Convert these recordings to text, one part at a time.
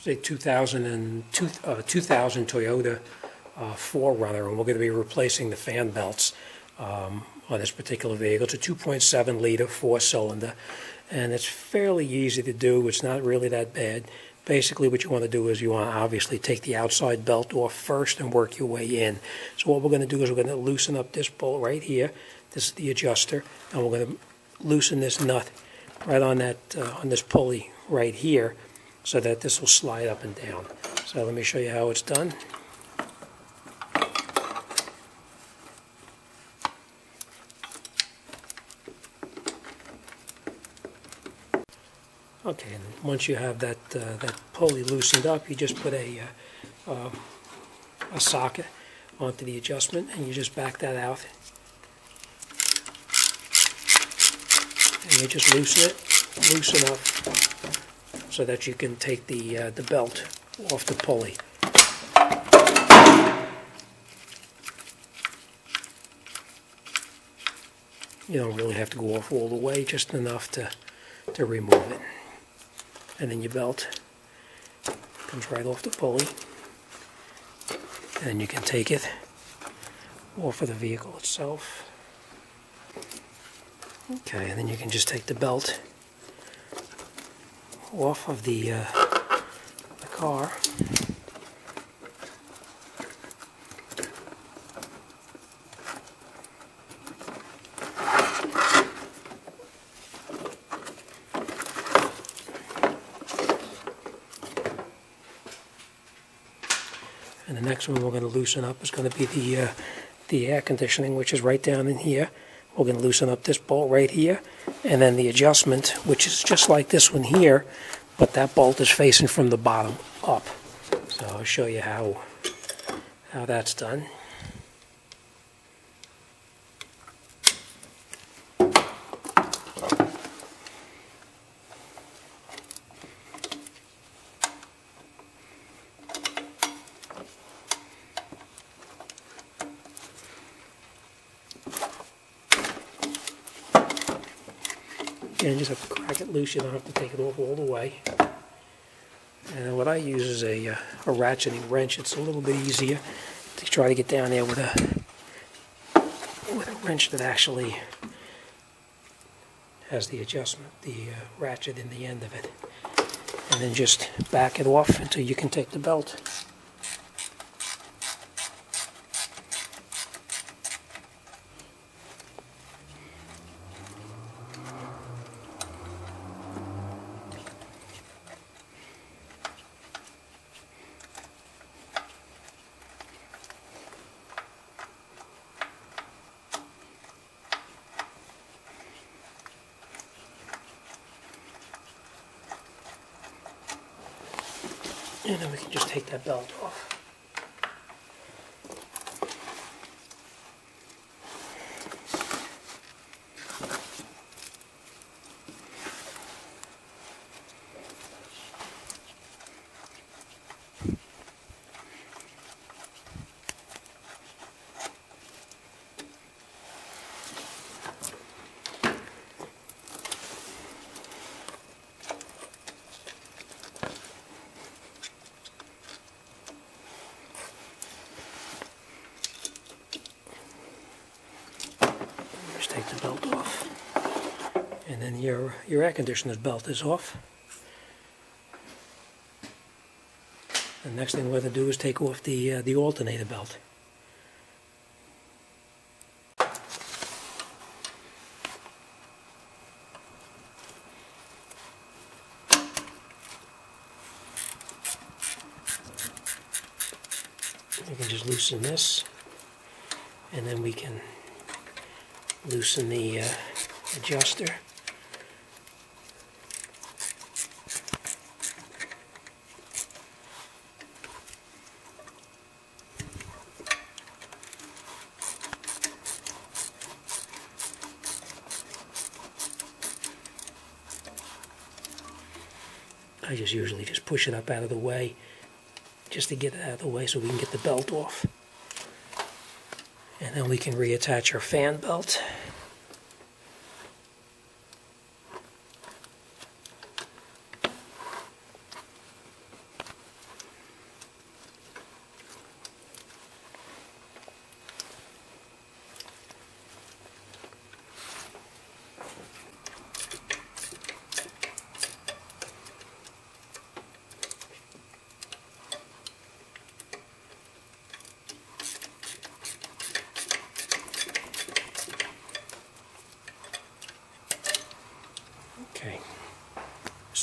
say 2000 Toyota 4Runner, and we're going to be replacing the fan belts on this particular vehicle. It's a 2.7 liter 4-cylinder, and it's fairly easy to do. It's not really that bad. Basically what you want to do is you want to obviously take the outside belt off first and work your way in. So what we're going to do is we're going to loosen up this bolt right here. This is the adjuster, and we're going to loosen this nut right on that on this pulley right here, so that this will slide up and down. So let me show you how it's done. Okay, and once you have that that pulley loosened up, you just put a socket onto the adjustment, and you just back that out, and you just loosen up, so that you can take the belt off the pulley. You don't really have to go off all the way, just enough to remove it. And then your belt comes right off the pulley, and you can take it off of the vehicle itself. Okay, and then you can just take the belt off of the car. And the next one we're going to loosen up is going to be the air conditioning, which is right down in here. We're going to loosen up this bolt right here, and then the adjustment, which is just like this one here, but that bolt is facing from the bottom up. So I'll show you how that's done. And you just have to crack it loose. You don't have to take it off all the way. And what I use is a ratcheting wrench. It's a little bit easier to try to get down there with a wrench that actually has the adjustment, the ratchet in the end of it. And then just back it off until you can take the belt. And then we can just take that belt off. Take the belt off, and then your air conditioner's belt is off. The next thing we're going to do is take off the alternator belt. You can just loosen this, and then we can loosen the adjuster. I just usually just push it up out of the way, just to get it out of the way so we can get the belt off. And then we can reattach our fan belt.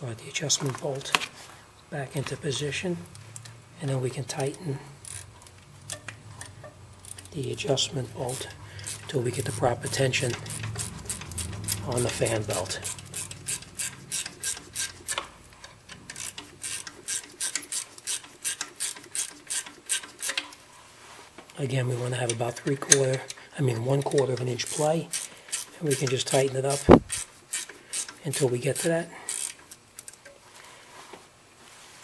slide the adjustment bolt back into position, and then we can tighten the adjustment bolt until we get the proper tension on the fan belt. Again, we want to have about 1/4 of an inch play, and we can just tighten it up until we get to that.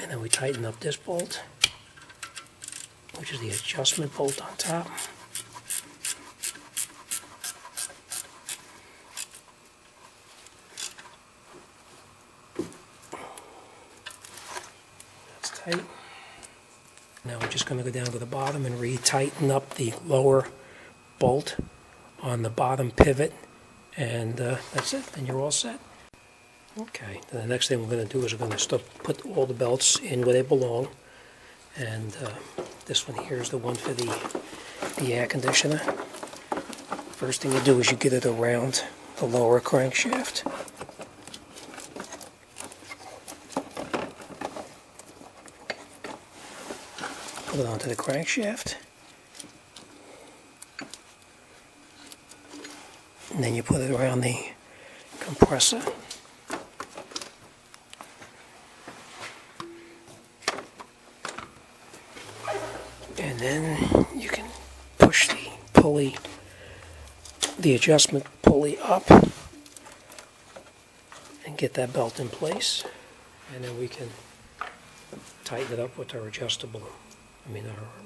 And then we tighten up this bolt, which is the adjustment bolt on top. That's tight. Now we're just going to go down to the bottom and re-tighten up the lower bolt on the bottom pivot, and that's it. Then you're all set. Okay, then the next thing we're going to do is we're going to put all the belts in where they belong, and this one here is the one for the air conditioner. First thing you do is you get it around the lower crankshaft. Put it onto the crankshaft, and then you put it around the compressor. And then you can push the pulley, the adjustment pulley up, and get that belt in place. And then we can tighten it up with our our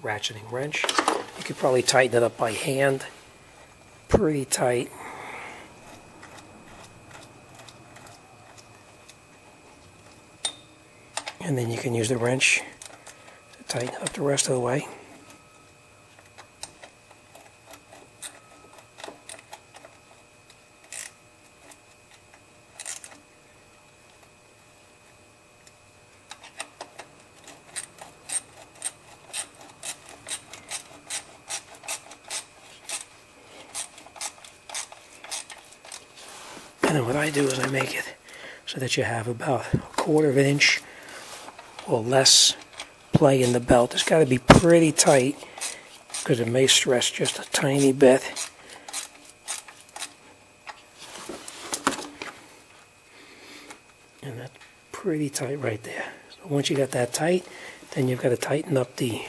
ratcheting wrench. You could probably tighten it up by hand, pretty tight. And then you can use the wrench to tighten it up the rest of the way. And then what I do is I make it so that you have about 1/4 of an inch or less play in the belt. It's got to be pretty tight because it may stress just a tiny bit. And that's pretty tight right there. So once you got that tight, then you've got to tighten up the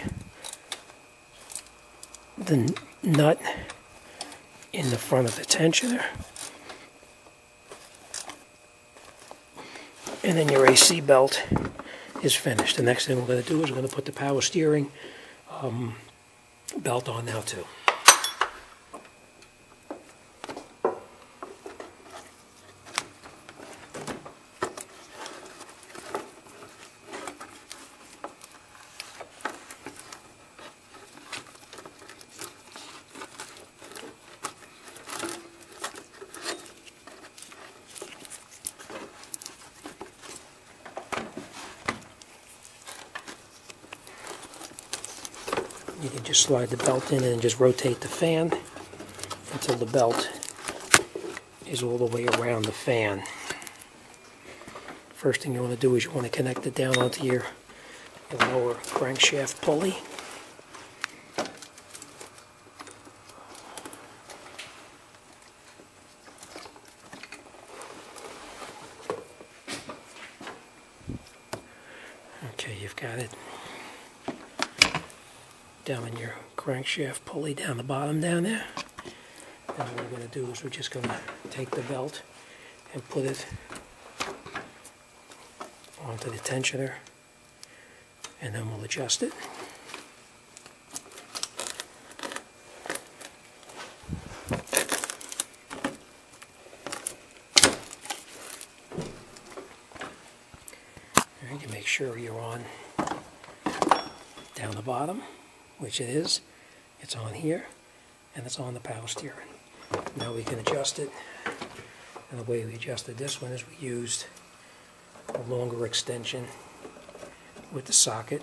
nut in the front of the tensioner. And then your AC belt is finished. The next thing we're going to do is we're going to put the power steering belt on now too. You can just slide the belt in and just rotate the fan until the belt is all the way around the fan. First thing you want to do is you want to connect it down onto your lower crankshaft pulley. Okay, you've got it down in your crankshaft pulley down the bottom down there. And what we're going to do is we're just going to take the belt and put it onto the tensioner, and then we'll adjust it. And you make sure you're on down the bottom, which it is. It's on here, and it's on the power steering. Now we can adjust it, and the way we adjusted this one is we used a longer extension with the socket.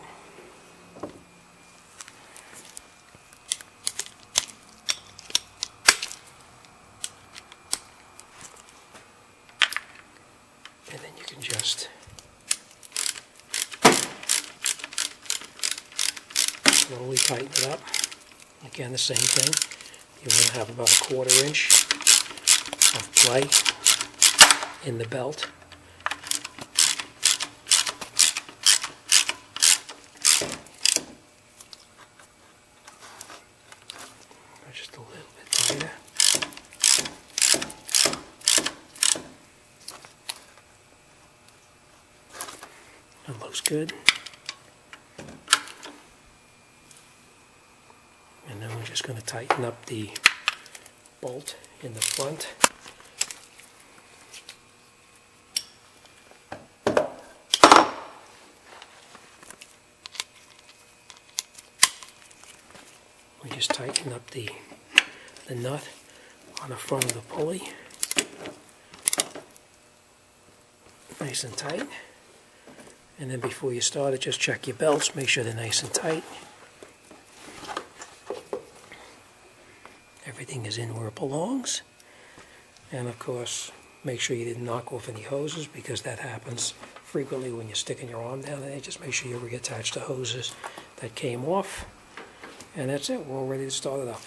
And then you can just slowly tighten it up. Again, the same thing. You want to have about 1/4 inch of play in the belt. Just a little bit tighter. That looks good. And then we're just going to tighten up the bolt in the front. We just tighten up the nut on the front of the pulley. Nice and tight. And then before you start it, just check your belts, make sure they're nice and tight. Everything is in where it belongs. And of course, make sure you didn't knock off any hoses, because that happens frequently when you're sticking your arm down there. Just make sure you reattach the hoses that came off. And that's it, we're all ready to start it up.